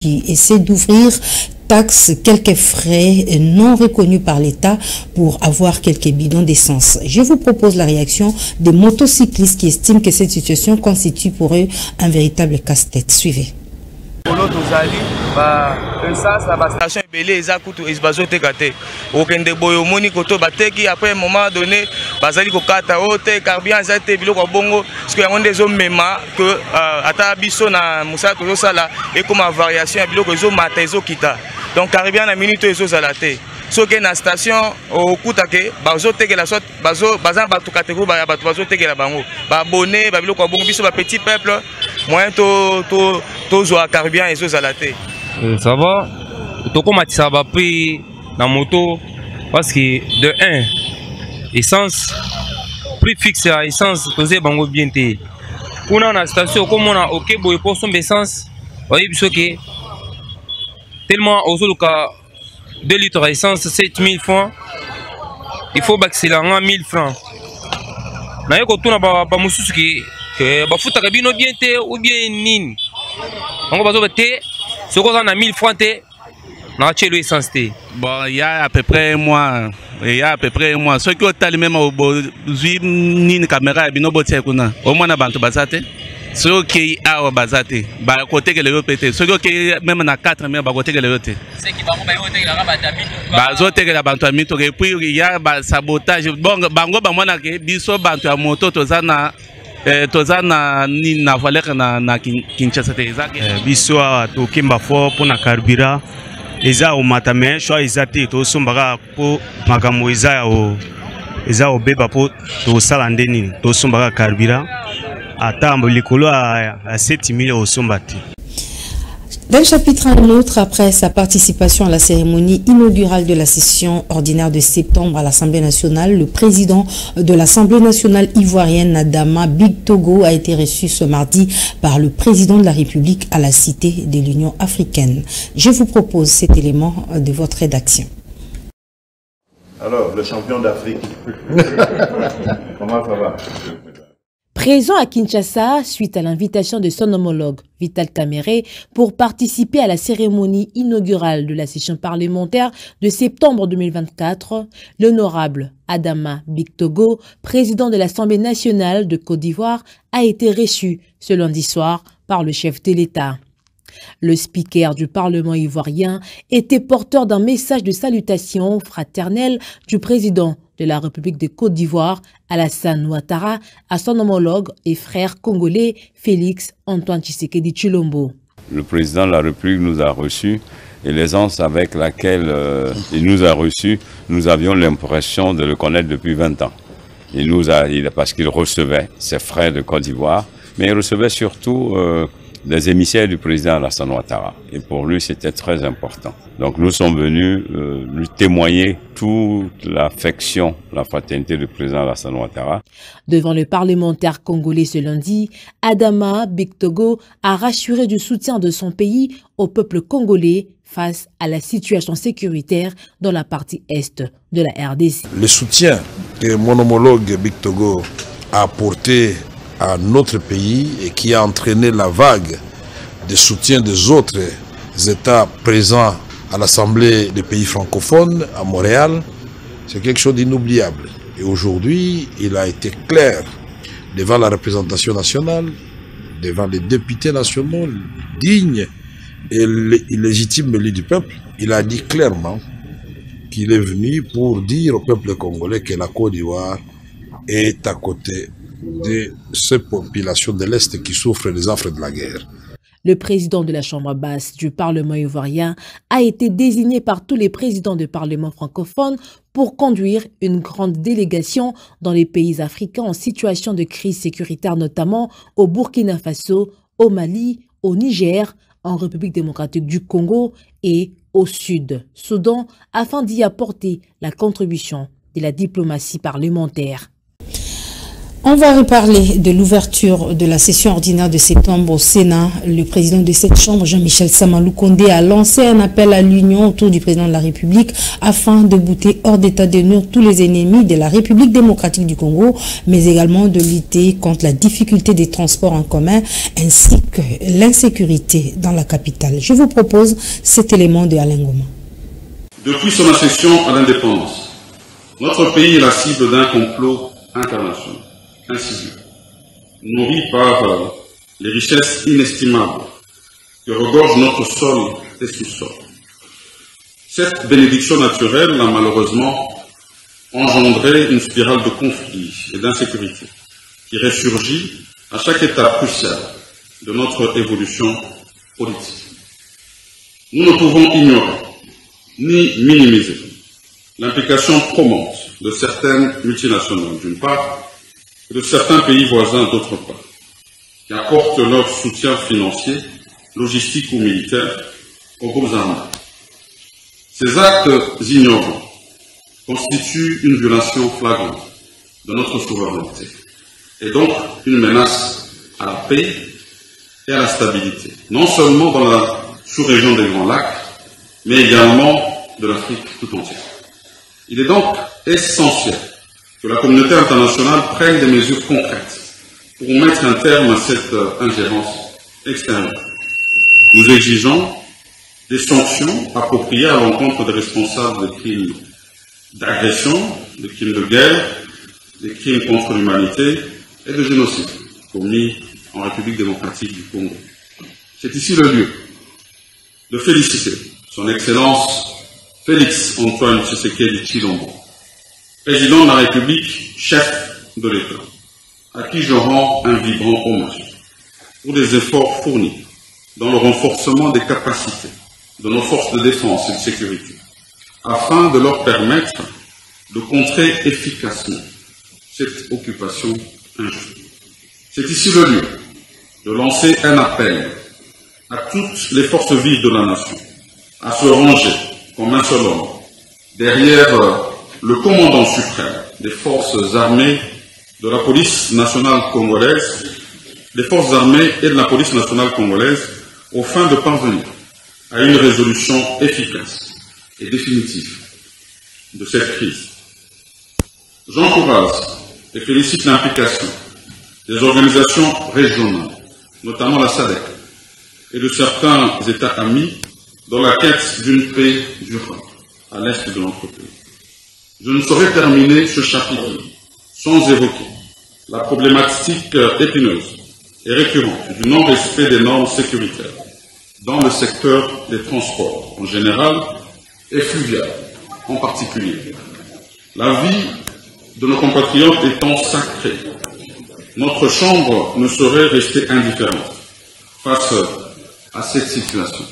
qui essaie d'ouvrir taxes, quelques frais non reconnus par l'État pour avoir quelques bidons d'essence. Je vous propose la réaction des motocyclistes qui estiment que cette situation constitue pour eux un véritable casse-tête. Suivez. Après un moment donné, bazali kokata ote carburant zate biloko bongo parce que yango ndezo mema que ata biso na musala tozo sala et comme variation ya biloko ezo mata ezo kita. Donc carburant na minute ezo zalate. Soki na station okutake bazo tekela soit bazo batu kategori ba batu bazo tekela bango ba abonné ba biloko bongo biso ba petit peuple moyen to zo carburant ezo zalate. Ça va toko matisa ba prix na moto parce que de 1 essence prix fixe à essence posé bango bien té kuna na station comme on a OK boy pour son essence oui biso que tellement ozoluka 2 litres d'essence 7000 francs il faut accélérer 1000 francs na yoko tuna ba mususu ki ba futa kabino bien té ou bien nini on va bazo té ce qu'on a 1000 francs té na chelo essence té. Bon, il y a à peu près un mois. Ceux qui ont talé même au une caméra, ils n'ont pas de kuna. Au moins, on a bantu basate. Ceux qui ont basate, bah côté que les répétés. Ceux qui même na 4 mais bah côté que les répétés. Ceux qui vont bayoter la rabatamito. Bah zote que la bantamito et puis il y a bah sabotage. Bon, bango bah moi na que biso bantu a moto tozana ni na valeur na Kinshasa tezaki. Biso a to kimba fort pour na carburant. Eza o matame choix ezati to sombaka po makambo eza o beba po to sala ndeni to sombaka carburant atambo likolo a 7000 o sombati. D'un chapitre à un autre, après sa participation à la cérémonie inaugurale de la session ordinaire de septembre à l'Assemblée nationale, le président de l'Assemblée nationale ivoirienne, Adama Bictogo, a été reçu ce mardi par le président de la République à la Cité de l'Union africaine. Je vous propose cet élément de votre rédaction. Alors, le champion d'Afrique, comment ça va? Présent à Kinshasa, suite à l'invitation de son homologue Vital Kamerhe pour participer à la cérémonie inaugurale de la session parlementaire de septembre 2024, l'honorable Adama Bictogo, président de l'Assemblée nationale de Côte d'Ivoire, a été reçu ce lundi soir par le chef de l'État. Le speaker du Parlement ivoirien était porteur d'un message de salutation fraternelle du président de la République de Côte d'Ivoire, Alassane Ouattara, à son homologue et frère congolais Félix Antoine Tshisekedi Tshilombo. Le président de la République nous a reçus et l'aisance avec laquelle il nous a reçus, nous avions l'impression de le connaître depuis 20 ans. Parce qu'il recevait ses frères de Côte d'Ivoire, mais il recevait surtout des émissaires du président Alassane Ouattara. Et pour lui, c'était très important. Donc nous sommes venus lui témoigner toute l'affection, la fraternité du président Alassane Ouattara. Devant le parlementaire congolais ce lundi, Adama Bictogo a rassuré du soutien de son pays au peuple congolais face à la situation sécuritaire dans la partie est de la RDC. Le soutien que mon homologue Bictogo a apporté à notre pays et qui a entraîné la vague de soutien des autres États présents à l'Assemblée des pays francophones à Montréal, c'est quelque chose d'inoubliable. Et aujourd'hui, il a été clair devant la représentation nationale, devant les députés nationaux, dignes et légitimes élus du peuple. Il a dit clairement qu'il est venu pour dire au peuple congolais que la Côte d'Ivoire est à côté de ces populations de l'Est qui souffrent des affres de la guerre. Le président de la Chambre basse du Parlement ivoirien a été désigné par tous les présidents de parlements francophones pour conduire une grande délégation dans les pays africains en situation de crise sécuritaire, notamment au Burkina Faso, au Mali, au Niger, en République démocratique du Congo et au Sud-Soudan, afin d'y apporter la contribution de la diplomatie parlementaire. On va reparler de l'ouverture de la session ordinaire de septembre au Sénat. Le président de cette chambre, Jean-Michel Samalou Kondé, a lancé un appel à l'union autour du président de la République afin de bouter hors d'état de nuire tous les ennemis de la République démocratique du Congo, mais également de lutter contre la difficulté des transports en commun ainsi que l'insécurité dans la capitale. Je vous propose cet élément de Alain Goma. Depuis son accession à l'indépendance, notre pays est la cible d'un complot international, insidieux, nourri par les richesses inestimables que regorge notre sol et sous-sol. Cette bénédiction naturelle a malheureusement engendré une spirale de conflits et d'insécurité qui ressurgit à chaque étape cruciale de notre évolution politique. Nous ne pouvons ignorer ni minimiser l'implication promonte de certaines multinationales d'une part et de certains pays voisins d'autre part, qui apportent leur soutien financier, logistique ou militaire aux groupes armés. Ces actes ignorants constituent une violation flagrante de notre souveraineté et donc une menace à la paix et à la stabilité, non seulement dans la sous-région des Grands Lacs, mais également de l'Afrique tout entière. Il est donc essentiel que la communauté internationale prenne des mesures concrètes pour mettre un terme à cette ingérence extérieure. Nous exigeons des sanctions appropriées à l'encontre des responsables des crimes d'agression, des crimes de guerre, des crimes contre l'humanité et de génocide commis en République démocratique du Congo. C'est ici le lieu de féliciter son Excellence Félix Antoine Tshisekedi Tshilombo, président de la République, chef de l'État, à qui je rends un vibrant hommage pour des efforts fournis dans le renforcement des capacités de nos forces de défense et de sécurité, afin de leur permettre de contrer efficacement cette occupation injuste. C'est ici le lieu de lancer un appel à toutes les forces vives de la nation à se ranger comme un seul homme derrière le commandant suprême des forces armées de la police nationale congolaise, des forces armées et de la police nationale congolaise, aux fins de parvenir à une résolution efficace et définitive de cette crise. J'encourage et félicite l'implication des organisations régionales, notamment la SADC, et de certains États amis dans la quête d'une paix durable à l'est de notre pays. Je ne saurais terminer ce chapitre sans évoquer la problématique épineuse et récurrente du non-respect des normes sécuritaires dans le secteur des transports en général et fluvial en particulier. La vie de nos compatriotes étant sacrée, notre Chambre ne saurait rester indifférente face à cette situation.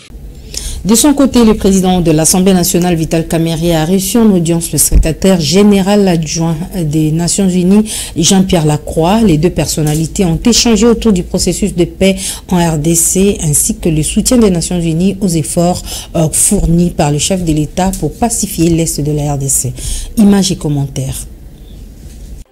De son côté, le président de l'Assemblée nationale, Vital Kamerhe, a reçu en audience le secrétaire général adjoint des Nations Unies, Jean-Pierre Lacroix. Les deux personnalités ont échangé autour du processus de paix en RDC ainsi que le soutien des Nations Unies aux efforts fournis par le chef de l'État pour pacifier l'Est de la RDC. Images et commentaires.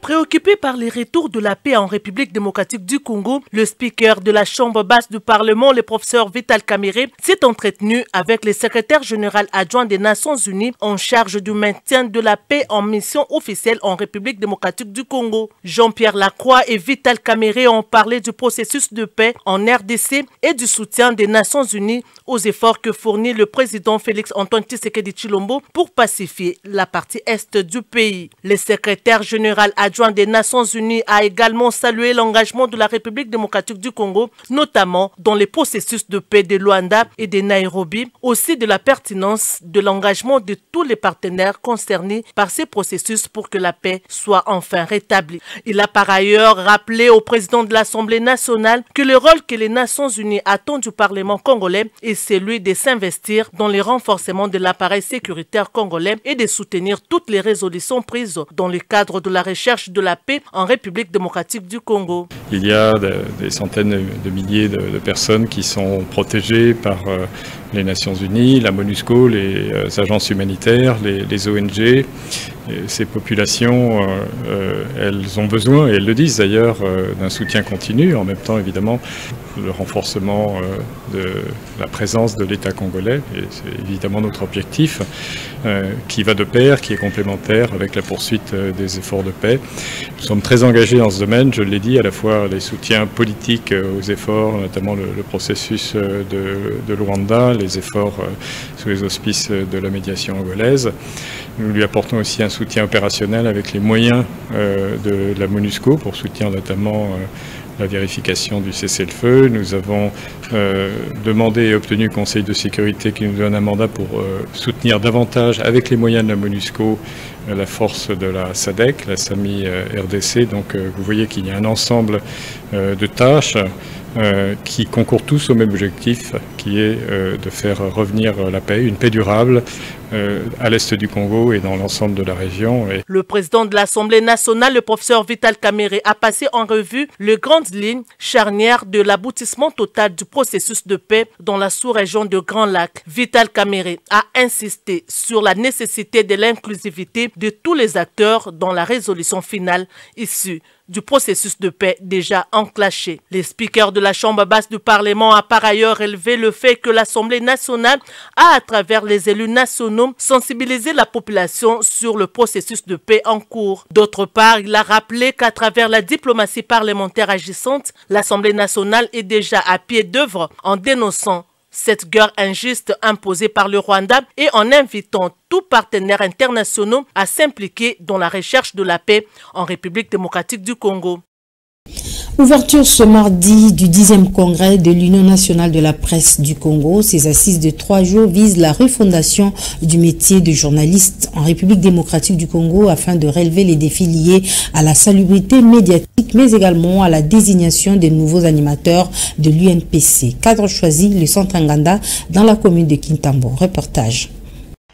Préoccupé par les retours de la paix en République démocratique du Congo, le speaker de la Chambre basse du Parlement, le professeur Vital Kamerhe, s'est entretenu avec le secrétaire général adjoint des Nations Unies en charge du maintien de la paix en mission officielle en République démocratique du Congo. Jean-Pierre Lacroix et Vital Kamerhe ont parlé du processus de paix en RDC et du soutien des Nations Unies aux efforts que fournit le président Félix Antoine Tshisekedi Tshilombo pour pacifier la partie est du pays. Le secrétaire général adjoint des Nations Unies a également salué l'engagement de la République démocratique du Congo, notamment dans les processus de paix de Luanda et de Nairobi, aussi de la pertinence de l'engagement de tous les partenaires concernés par ces processus pour que la paix soit enfin rétablie. Il a par ailleurs rappelé au président de l'Assemblée nationale que le rôle que les Nations Unies attendent du Parlement congolais est celui de s'investir dans le renforcement de l'appareil sécuritaire congolais et de soutenir toutes les résolutions prises dans le cadre de la recherche de la paix en République démocratique du Congo. Il y a des centaines de milliers de personnes qui sont protégées par les Nations Unies, la MONUSCO, les agences humanitaires, les ONG. Et ces populations, elles ont besoin, et elles le disent d'ailleurs, d'un soutien continu. En même temps, évidemment, le renforcement de la présence de l'État congolais, et c'est évidemment notre objectif, qui va de pair, qui est complémentaire avec la poursuite des efforts de paix. Nous sommes très engagés dans ce domaine, je l'ai dit, à la fois les soutiens politiques aux efforts, notamment le processus de Luanda, les efforts sous les auspices de la médiation angolaise. Nous lui apportons aussi un soutien opérationnel avec les moyens de la MONUSCO pour soutenir notamment la vérification du cessez-le-feu. Nous avons demandé et obtenu le Conseil de sécurité qui nous donne un mandat pour soutenir davantage avec les moyens de la MONUSCO la force de la SADC, la SAMI RDC. Donc vous voyez qu'il y a un ensemble de tâches qui concourent tous au même objectif, qui est de faire revenir la paix, une paix durable à l'est du Congo et dans l'ensemble de la région. Le président de l'Assemblée nationale, le professeur Vital Kamerhe, a passé en revue les grandes lignes charnières de l'aboutissement total du processus de paix dans la sous-région de Grand Lac. Vital Kamerhe a insisté sur la nécessité de l'inclusivité de tous les acteurs dans la résolution finale issue du processus de paix déjà enclenché. Les speakers de la Chambre basse du Parlement a par ailleurs relevé le fait que l'Assemblée nationale a, à travers les élus nationaux, sensibilisé la population sur le processus de paix en cours. D'autre part, il a rappelé qu'à travers la diplomatie parlementaire agissante, l'Assemblée nationale est déjà à pied d'œuvre en dénonçant cette guerre injuste imposée par le Rwanda et en invitant tous partenaires internationaux à s'impliquer dans la recherche de la paix en République démocratique du Congo. Ouverture ce mardi du 10e congrès de l'Union nationale de la presse du Congo. Ces assises de 3 jours visent la refondation du métier de journaliste en République démocratique du Congo afin de relever les défis liés à la salubrité médiatique, mais également à la désignation des nouveaux animateurs de l'UNPC. Cadre choisi, le centre Nganda dans la commune de Kintambo. Reportage.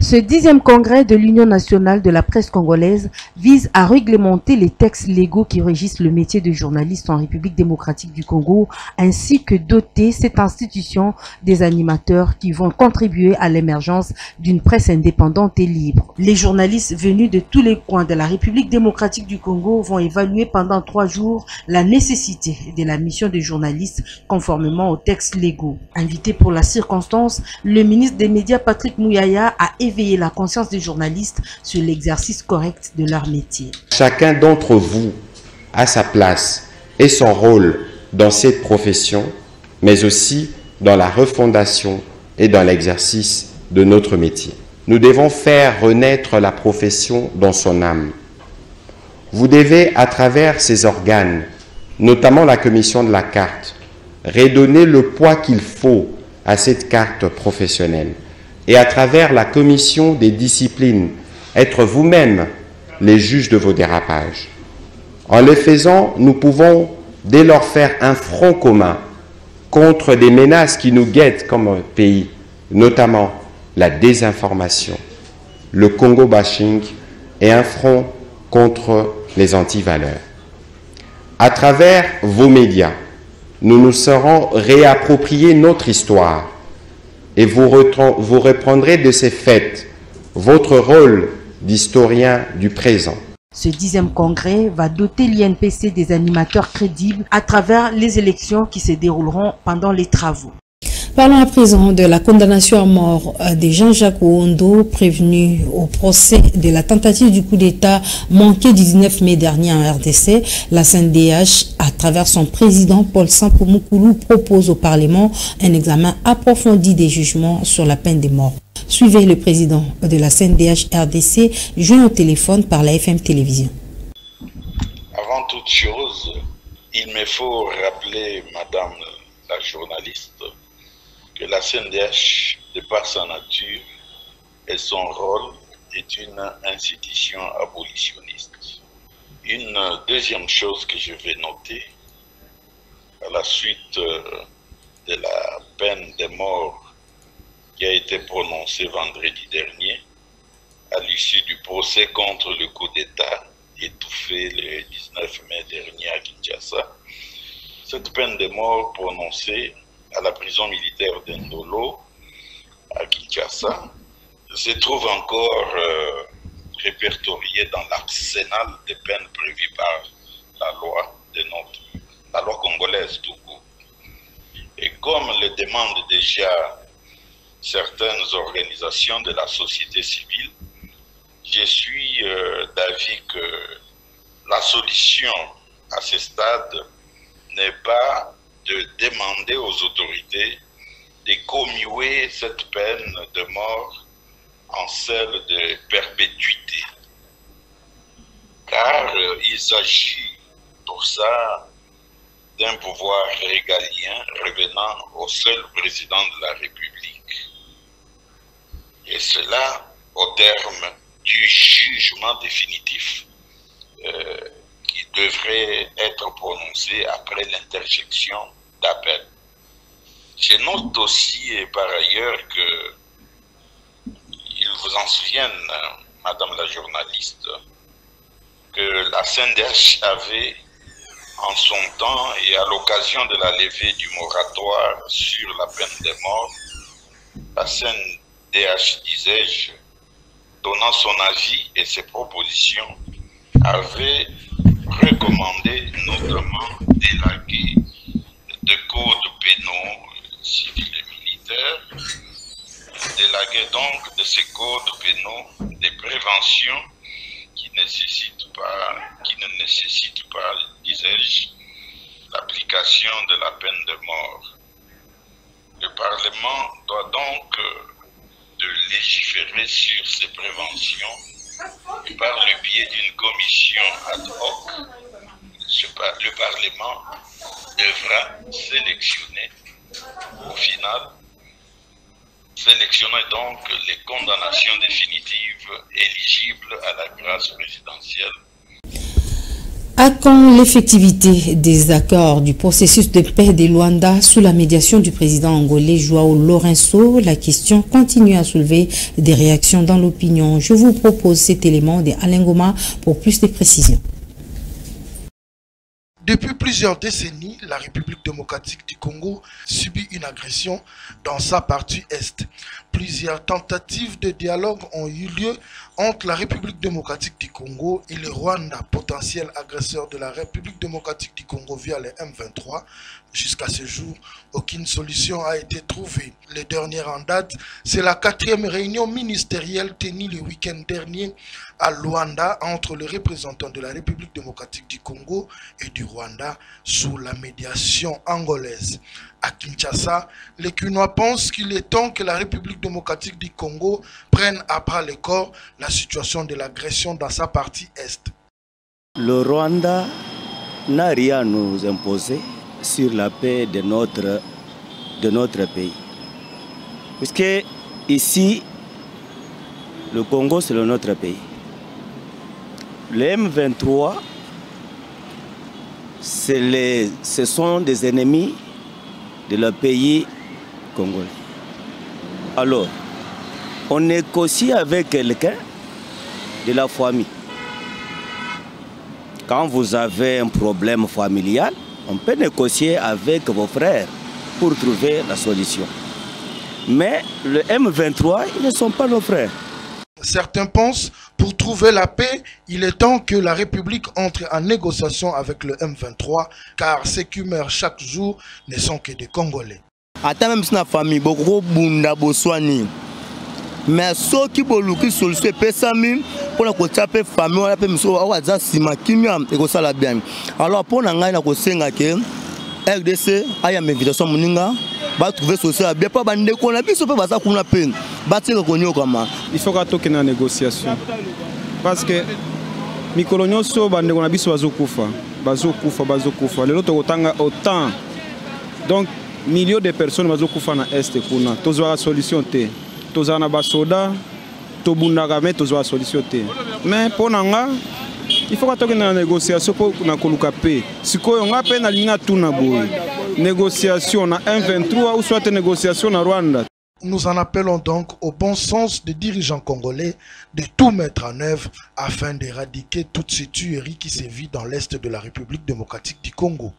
Ce 10e congrès de l'Union nationale de la presse congolaise vise à réglementer les textes légaux qui régissent le métier de journaliste en République démocratique du Congo, ainsi que doter cette institution des animateurs qui vont contribuer à l'émergence d'une presse indépendante et libre. Les journalistes venus de tous les coins de la République démocratique du Congo vont évaluer pendant 3 jours la nécessité de la mission de journalistes conformément aux textes légaux. Invité pour la circonstance, le ministre des Médias Patrick Mouyaya a éveiller la conscience des journalistes sur l'exercice correct de leur métier. Chacun d'entre vous a sa place et son rôle dans cette profession, mais aussi dans la refondation et dans l'exercice de notre métier. Nous devons faire renaître la profession dans son âme. Vous devez, à travers ces organes, notamment la commission de la carte, redonner le poids qu'il faut à cette carte professionnelle. Et à travers la commission des disciplines, être vous-même les juges de vos dérapages. En le faisant, nous pouvons dès lors faire un front commun contre des menaces qui nous guettent comme pays, notamment la désinformation, le Congo bashing et un front contre les antivaleurs. À travers vos médias, nous nous serons réappropriés notre histoire, et vous reprendrez de ces faits votre rôle d'historien du présent. Ce 10e congrès va doter l'INPC des animateurs crédibles à travers les élections qui se dérouleront pendant les travaux. Parlons à présent de la condamnation à mort de Jean-Jacques Ouondo, prévenu au procès de la tentative du coup d'État manqué du 19 mai dernier en RDC. La CNDH, à travers son président Paul Sampomokoulou, propose au Parlement un examen approfondi des jugements sur la peine de mort. Suivez le président de la CNDH RDC, joint au téléphone par la FM Télévision. Avant toute chose, il me faut rappeler, madame la journaliste, que la CNDH, de par sa nature et son rôle, est une institution abolitionniste. Une deuxième chose que je vais noter, à la suite de la peine de mort qui a été prononcée vendredi dernier, à l'issue du procès contre le coup d'État étouffé le 19 mai dernier à Kinshasa, cette peine de mort prononcée à la prison militaire d'Indolo Kinshasa se trouve encore répertorié dans l'arsenal des peines prévues par la loi congolaise tout court. Et comme le demandent déjà certaines organisations de la société civile, je suis d'avis que la solution à ce stade n'est pas de demander aux autorités de commuer cette peine de mort en celle de perpétuité. Car il s'agit pour ça d'un pouvoir régalien revenant au seul président de la République. Et cela au terme du jugement définitif qui devrait être prononcé après l'interjection d'appel. Je note aussi et par ailleurs que ils vous en souviennent, Madame la journaliste, que la CNDH avait en son temps et à l'occasion de la levée du moratoire sur la peine de mort, la CNDH, disais-je, donnant son avis et ses propositions, avait recommandé notamment d'élaguer de codes pénaux civils et militaires, d'élaguer donc de ces codes pénaux des préventions qui ne nécessitent pas, disais-je, l'application de la peine de mort. Le Parlement doit donc de légiférer sur ces préventions et par le biais d'une commission ad hoc, le Parlement devra sélectionner, au final, sélectionner donc les condamnations définitives éligibles à la grâce présidentielle. À quand l'effectivité des accords du processus de paix de Luanda sous la médiation du président angolais João Lourenço? La question continue à soulever des réactions dans l'opinion. Je vous propose cet élément de Alain Goma pour plus de précisions. Depuis plusieurs décennies, la République démocratique du Congo subit une agression dans sa partie est. Plusieurs tentatives de dialogue ont eu lieu entre la République démocratique du Congo et le Rwanda, potentiel agresseur de la République démocratique du Congo via le M23. Jusqu'à ce jour, aucune solution a été trouvée. Le dernier en date, c'est la 4e réunion ministérielle tenue le week-end dernier à Luanda entre les représentants de la République démocratique du Congo et du Rwanda sous la médiation angolaise. À Kinshasa, les Quinois pensent qu'il est temps que la République démocratique du Congo prenne à bras le corps la situation de l'agression dans sa partie est. Le Rwanda n'a rien à nous imposer sur la paix de notre pays. Puisque ici, le Congo, c'est notre pays. Le M23, ce sont des ennemis de le pays congolais. Alors, on négocie avec quelqu'un de la famille. Quand vous avez un problème familial, on peut négocier avec vos frères pour trouver la solution. Mais le M23, ils ne sont pas nos frères. Certains pensent, pour trouver la paix, il est temps que la République entre en négociation avec le M23, car ceux qui meurent chaque jour ne sont que des Congolais. Attends, même si la famille, beaucoup bunda boswani. Mais ceux qui veulent solution pesami pour la côté famille, on appelle monsieur Awaza Sima Kimia et que ça la bien. Alors pour n'engager la côté ngake, RDC a une invitation moninga, va trouver solution bien pas bande qu'on a biso pas ça qu'on a peine. Bâtir konyo comment. Il faut qu'on toque na négociation. Parce que mikolonyo so bande qu'on a biso bazokufa. Le lot otanga autant. Donc millions de personnes bazokufa na est kuna. Tozo la solution te. Tozana basoda, tobundaka mais tozo la solution te. Mais pour nanga, il faut qu'on ait une négociation pour na koluka paix. Sikoyo nga pe na lina tuna boy. Négociation na M23 ou soit négociation na Rwanda. Nous en appelons donc au bon sens des dirigeants congolais de tout mettre en œuvre afin d'éradiquer toute cette tuerie qui sévit dans l'est de la République démocratique du Congo.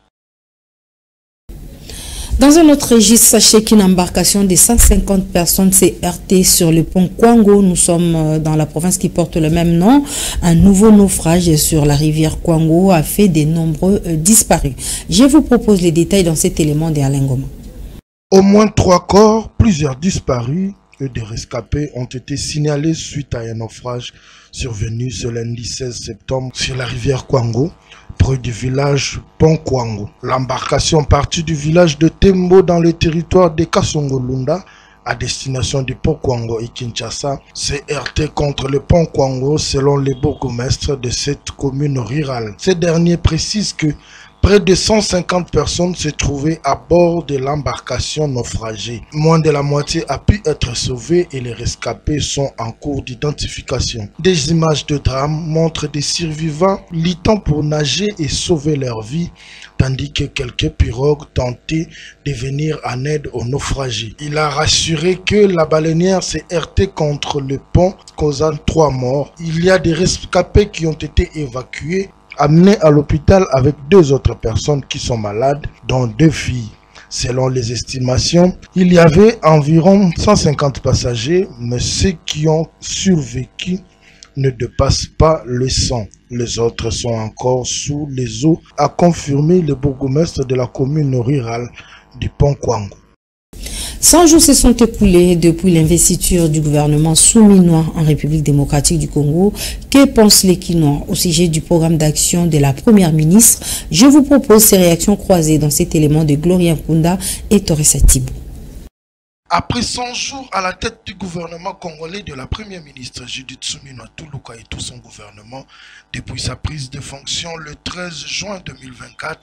Dans un autre registre, sachez qu'une embarcation de 150 personnes s'est heurtée sur le pont Kwango. Nous sommes dans la province qui porte le même nom. Un nouveau naufrage sur la rivière Kwango a fait de nombreux disparus. Je vous propose les détails dans cet élément de Alain Goma. Au moins 3 corps, plusieurs disparus et des rescapés ont été signalés suite à un naufrage survenu ce lundi 16 septembre sur la rivière Kwango, près du village Pont Kwango. L'embarcation partie du village de Tembo dans le territoire de Kasongo-Lunda à destination du Pont Kwango et Kinshasa s'est heurtée contre le Pont Kwango selon les bourgmestres de cette commune rurale. Ces derniers précisent que près de 150 personnes se trouvaient à bord de l'embarcation naufragée. Moins de la moitié a pu être sauvée et les rescapés sont en cours d'identification. Des images de drame montrent des survivants luttant pour nager et sauver leur vie, tandis que quelques pirogues tentaient de venir en aide aux naufragés. Il a rassuré que la baleinière s'est heurtée contre le pont, causant 3 morts. Il y a des rescapés qui ont été évacués, amenés à l'hôpital avec 2 autres personnes qui sont malades, dont 2 filles. Selon les estimations, il y avait environ 150 passagers, mais ceux qui ont survécu ne dépassent pas le 100. Les autres sont encore sous les eaux, a confirmé le bourgmestre de la commune rurale du Pont Kwango. 100 jours se sont écoulés depuis l'investiture du gouvernement souminois en République démocratique du Congo. Que pensent les Kinois au sujet du programme d'action de la première ministre? Je vous propose ces réactions croisées dans cet élément de Gloria Nkunda et Torres Tibou. Après 100 jours à la tête du gouvernement congolais de la première ministre Judith Suminwa Tuluka et tout son gouvernement, depuis sa prise de fonction le 13 juin 2024,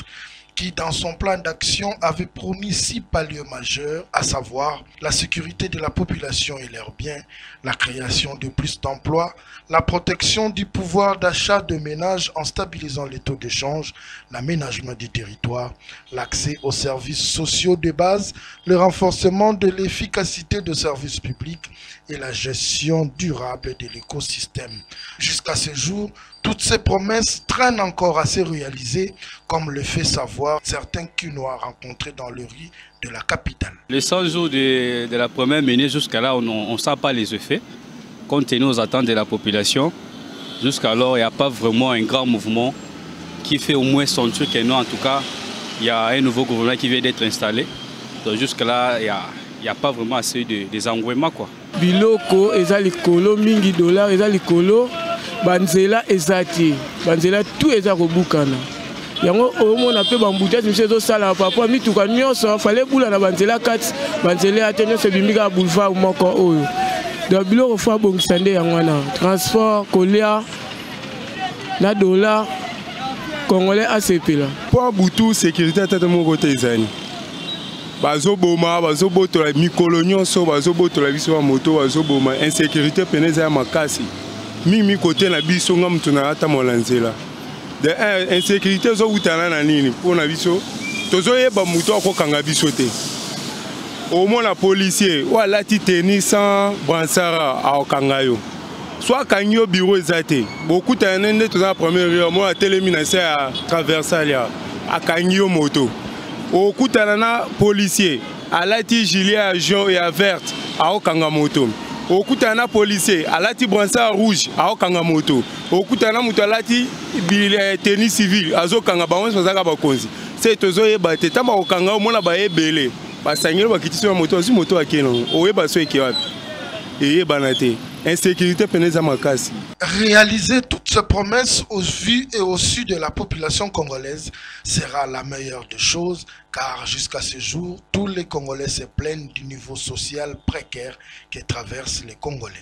qui dans son plan d'action avait promis 6 paliers majeurs, à savoir la sécurité de la population et leurs biens, la création de plus d'emplois, la protection du pouvoir d'achat de ménages en stabilisant les taux d'échange, l'aménagement du territoire, l'accès aux services sociaux de base, le renforcement de l'efficacité de services publics et la gestion durable de l'écosystème. Jusqu'à ce jour, toutes ces promesses traînent encore à se réaliser, comme le fait savoir certains Kinois rencontrés dans le riz de la capitale. Les 100 jours de la première ministre, jusqu'à là, on ne sent pas les effets, compte tenu aux attentes de la population. Jusqu'alors, il n'y a pas vraiment un grand mouvement qui fait au moins son truc. Et nous, en tout cas, il y a un nouveau gouvernement qui vient d'être installé. Donc jusque-là, il n'y a pas vraiment assez de désengouement, quoi. Biloko, ezali kolo, mingi dollar, ezali kolo. Banzela ezati, banzela tout eza kobukana. Yango omona pe bambouteuse monsieur zo sala papa mituka nyonso fallait bula na banzela 4 banzela atenyo se bimika boulevard moko oyo. Donc biloko fa bongisande yango na transport kolia na dollar congolais ACP là. Pour butu sécurité tata moko te ezani. Bazoboma bazobotola mikolo nyonso bazobotola biso ba moto bazoboma insécurité peneza ya makasi. Mimi côté na biso nga mutu na ata molanzela de insécurité zo utana na nini pour na biso tozo yeba mutu akokanga biso te au moins la policier wala ti tenir sans bransara akokanga yo soit kanyo bureau ezate beaucoup tanende to na première heure moi telemi na sa traversalia akangyo moto au kutana na policier alati gilet jaune et verte akokanga moto. Okutana policier alati bransard rouge aokanga moto okutana mutu alati tenue civile azokanga bango bazaka bakonzi c'est tozoyeba te tamba okanga omona baebele basangelo bakitiso moto azu moto akeno oyeba so eki wapi eyeba te insécurité peneza makasi. Réaliser toutes ces promesses au vu et au su de la population congolaise sera la meilleure des choses, car jusqu'à ce jour, tous les Congolais se plaignent du niveau social précaire que traversent les Congolais.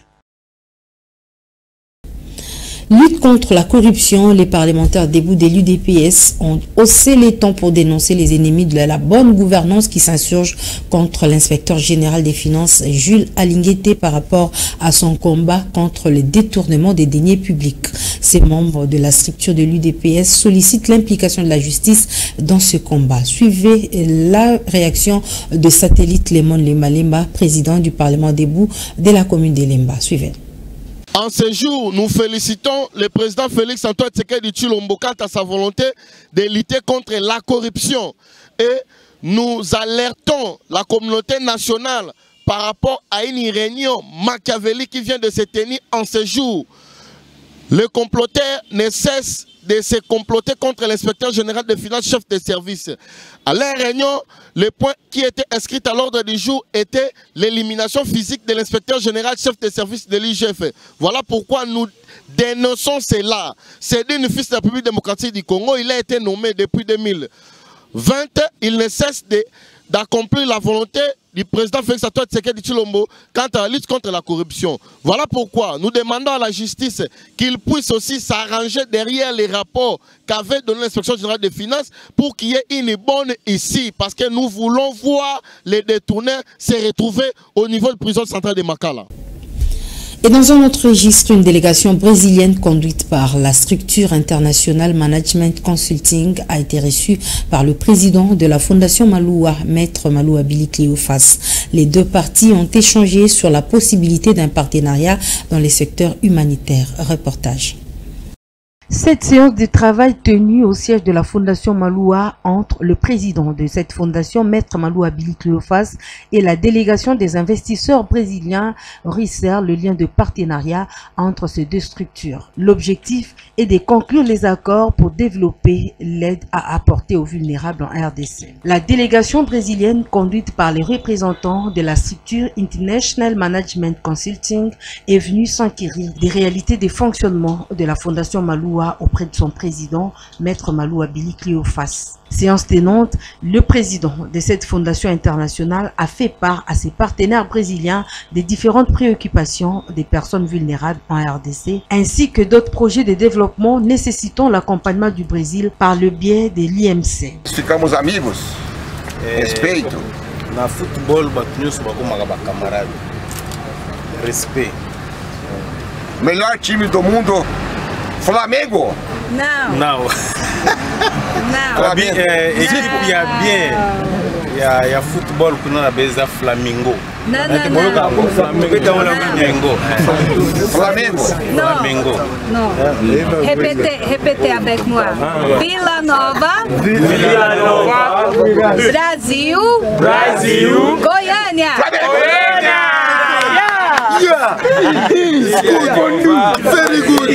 Lutte contre la corruption, les parlementaires debout de l'UDPS ont haussé les tons pour dénoncer les ennemis de la bonne gouvernance qui s'insurgent contre l'inspecteur général des finances Jules Alinguete par rapport à son combat contre le détournement des deniers publics. Ces membres de la structure de l'UDPS sollicitent l'implication de la justice dans ce combat. Suivez la réaction de Satellite Lemon Lemalemba, président du Parlement debout de la commune de Lemba. Suivez. En ce jour, nous félicitons le président Félix-Antoine Tshisekedi Tshilombo quant à sa volonté de lutter contre la corruption. Et nous alertons la communauté nationale par rapport à une réunion machiavélique qui vient de se tenir en ce jour. Les comploteurs ne cessent de se comploter contre l'inspecteur général des finances, chef de service. À la réunion, le point qui était inscrit à l'ordre du jour était l'élimination physique de l'inspecteur général, chef de service de l'IGF. Voilà pourquoi nous dénonçons cela. C'est d'une fils de la République démocratique du Congo. Il a été nommé depuis 2020. Il ne cesse d'accomplir la volonté du président Félix-Antoine Tshisekedi Tshilombo quant à la lutte contre la corruption. Voilà pourquoi nous demandons à la justice qu'il puisse aussi s'arranger derrière les rapports qu'avait donné l'inspection générale des finances pour qu'il y ait une bonne ici, parce que nous voulons voir les détourneurs se retrouver au niveau de la prison centrale de Makala. Et dans un autre registre, une délégation brésilienne conduite par la structure internationale Management Consulting a été reçue par le président de la Fondation Maloua, Maître Maloua Billy Cléophas. Les deux parties ont échangé sur la possibilité d'un partenariat dans les secteurs humanitaires. Reportage. Cette séance de travail tenue au siège de la Fondation Maloua entre le président de cette fondation, Maître Maloua Billy Cléophas, et la délégation des investisseurs brésiliens resserre le lien de partenariat entre ces deux structures. L'objectif est de conclure les accords pour développer l'aide à apporter aux vulnérables en RDC. La délégation brésilienne, conduite par les représentants de la structure International Management Consulting, est venue s'enquérir des réalités des fonctionnements de la Fondation Maloua auprès de son président, Maître Maloua Billy Cléophas. Séance tenante, le président de cette fondation internationale a fait part à ses partenaires brésiliens des différentes préoccupations des personnes vulnérables en RDC, ainsi que d'autres projets de développement nécessitant l'accompagnement du Brésil par le biais de l'IMC. Ficamos amigos, respeito. Na futebol, batemos com camarada. Respeito. Melhor time do mundo. Flamengo? Não. Não. Não. Equipe ia bem. Il y a football que nous avons Flamengo. Non. Flamengo. Flamengo. Flamengo. Non. Répétez avec moi. Vila Nova. Vila Nova. Brasil. Brasil. Goiânia. Goiânia. Yeah. Very good.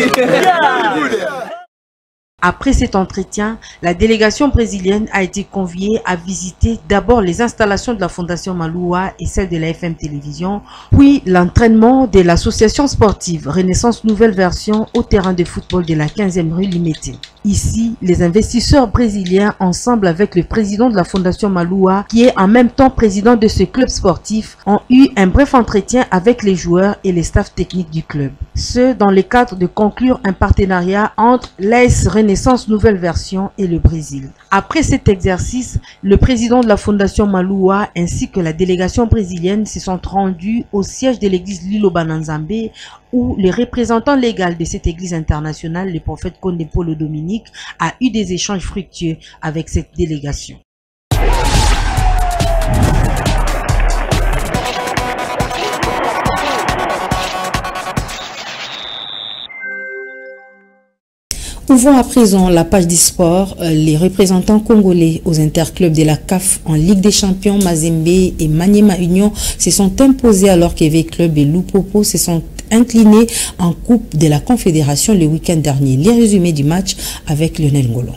Après cet entretien, la délégation brésilienne a été conviée à visiter d'abord les installations de la Fondation Maloua et celle de la FM Télévision, puis l'entraînement de l'association sportive Renaissance Nouvelle Version au terrain de football de la 15e rue Limité. Ici, les investisseurs brésiliens, ensemble avec le président de la Fondation Maloua, qui est en même temps président de ce club sportif, ont eu un bref entretien avec les joueurs et les staffs techniques du club. Ce, dans le cadre de conclure un partenariat entre l'AS Renaissance Nouvelle Version et le Brésil. Après cet exercice, le président de la Fondation Maloua ainsi que la délégation brésilienne se sont rendus au siège de l'église Lilobananzambe où le représentant légal de cette église internationale, le prophète Condé Paulo Dominique, a eu des échanges fructueux avec cette délégation. Ouvrons à présent la page du sport. Les représentants congolais aux interclubs de la CAF en Ligue des Champions, Mazembe et Maniema Union se sont imposés alors qu'Evé Club et Lupopo se sont inclinés en Coupe de la Confédération le week-end dernier. Les résumés du match avec Lionel Ngolo.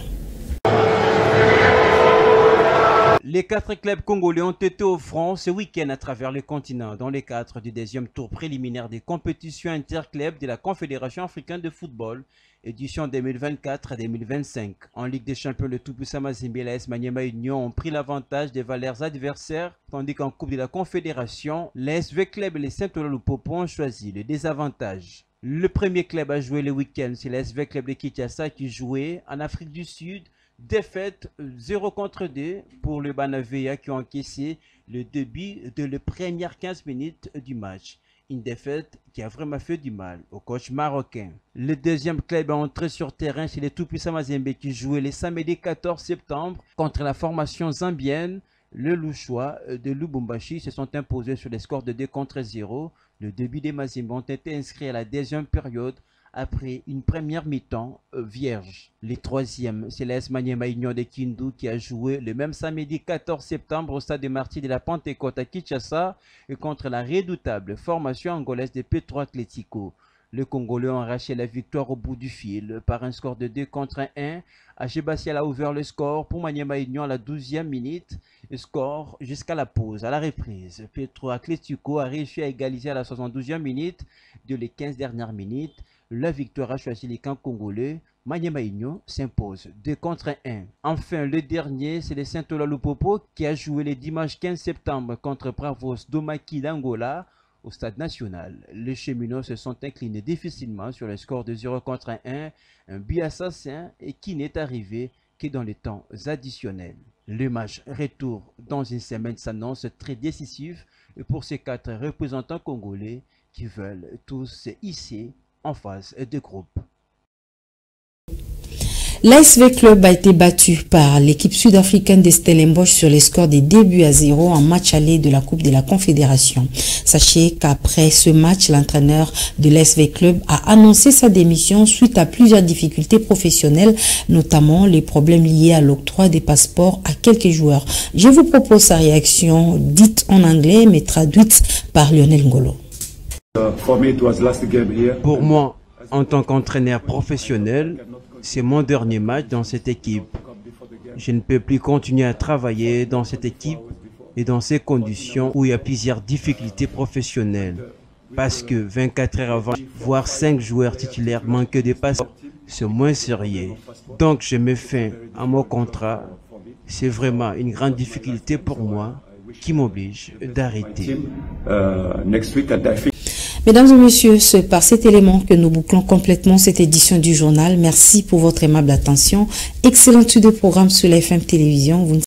Les 4 clubs congolais ont été au front ce week-end à travers le continent dans le cadre du deuxième tour préliminaire des compétitions interclubs de la Confédération africaine de football, édition 2024-2025. En Ligue des Champions, le tout-puissant Mazembe et l'AS Maniema Union ont pris l'avantage des valeurs adversaires, tandis qu'en Coupe de la Confédération, l'ASV Club et les Saint-Ola Lupopo ont choisi le désavantage. Le premier club à jouer le week-end, c'est l'ASV Club de Kinshasa qui jouait en Afrique du Sud. Défaite 0-2 pour le Banaveya qui ont encaissé le début de les premières 15 minutes du match. Une défaite qui a vraiment fait du mal au coach marocain. Le deuxième club est entré sur terrain chez les tout-puissants Mazembe qui jouait le samedi 14 septembre contre la formation zambienne. Le Louchois de Lubumbashi se sont imposés sur les scores de 2-0. Le début des Mazembe ont été inscrits à la deuxième période après une première mi-temps vierge. Les troisièmes, c'est l'AS Maniema Union de Kindu qui a joué le même samedi 14 septembre au stade de Martyrs de la Pentecôte à Kinshasa et contre la redoutable formation angolaise de Petro Atlético. Le Congolais ont arraché la victoire au bout du fil par un score de 2-1. Achebassial a ouvert le score pour Maniema Union à la 12e minute. Score jusqu'à la pause. À la reprise, Petro Atlético a réussi à égaliser à la 72e minute. De les 15 dernières minutes, la victoire a choisi les camps congolais. Maniema Union s'impose 2-1. Enfin, le dernier, c'est le Saint-Ola Lupopo qui a joué le dimanche 15 septembre contre Bravos Domaki d'Angola. Au stade national, les cheminots se sont inclinés difficilement sur le score de 0-1, un but assassin et qui n'est arrivé que dans les temps additionnels. Le match retour dans une semaine s'annonce très décisif pour ces 4 représentants congolais qui veulent tous se hisser en phase de groupe. L'ASV Club a été battu par l'équipe sud-africaine des Stellenbosch sur les scores des 2-0 en match aller de la Coupe de la Confédération. Sachez qu'après ce match, l'entraîneur de l'ASV Club a annoncé sa démission suite à plusieurs difficultés professionnelles, notamment les problèmes liés à l'octroi des passeports à quelques joueurs. Je vous propose sa réaction dite en anglais mais traduite par Lionel Ngolo. Pour moi, en tant qu'entraîneur professionnel, c'est mon dernier match dans cette équipe. Je ne peux plus continuer à travailler dans cette équipe et dans ces conditions où il y a plusieurs difficultés professionnelles. Parce que 24 heures avant, voir 5 joueurs titulaires manquer de passes, c'est moins sérieux. Donc je mets fin à mon contrat. C'est vraiment une grande difficulté pour moi qui m'oblige d'arrêter. Mesdames et messieurs, c'est par cet élément que nous bouclons complètement cette édition du journal. Merci pour votre aimable attention. Excellente suite de programme sur la FM Télévision.